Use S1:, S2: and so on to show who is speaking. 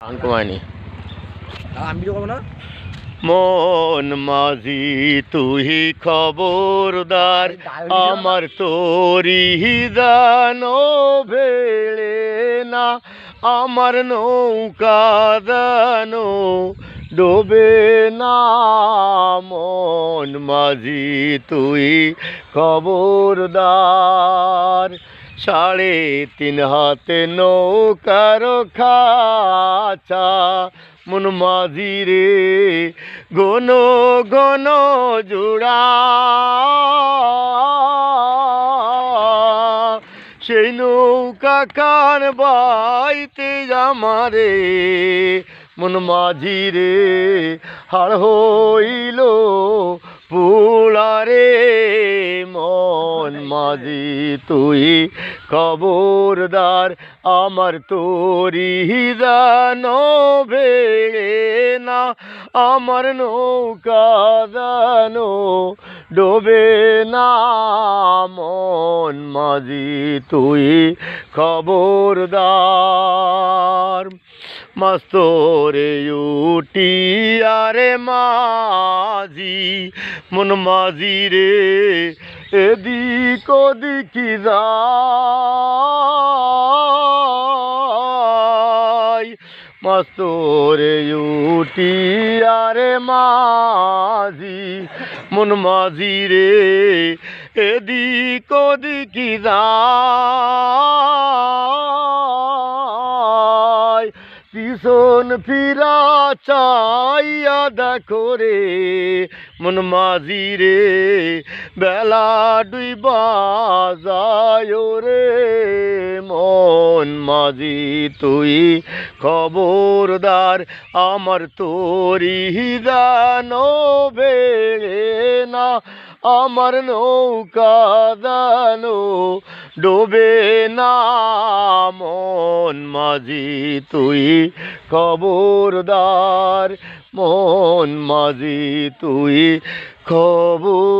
S1: আঙ্কুমানি
S2: আমি ভিডিও করবো না।
S1: মন মাঝি তুই খবরদার, আমার তোরি দানো ভেড়ে না, আমার নৌকা দানো ডোবে না। মন মাঝি তুই খবরদার, 3.5 হাতে নৌকার খাঁচা, মন মাঝি রে ঘন ঘন জোড়া, সেই নৌকা কান বাইতে আমারে মন মাঝি রে হাড় হইল পুলারে। মন মাঝি তুই খবরদার, আমার তোরি দানো ভেড়ে না, আমার নৌকা দানো ডোবে না। মন মাঝি তুই খবরদার, মাস্তরে উটি আরে মাঝি, মন মাঝি রে এদিক ওদিকি যাই, মাস্তরে উটি আরে মাঝি, মন মাঝি রে এদিক ওদিকি যাই, পিছন ফিরা চাইয়া দেখো রে মন মাঝি রে বেলা ডুইবা যায় রে। মন মাঝি তুই খবরদার, আমার তোরি দানো ভেড়ে না, আমার নৌকা দানো ডোবে না। মন মাঝি তুই খবরদার, মন মাঝি তুই খবরদার।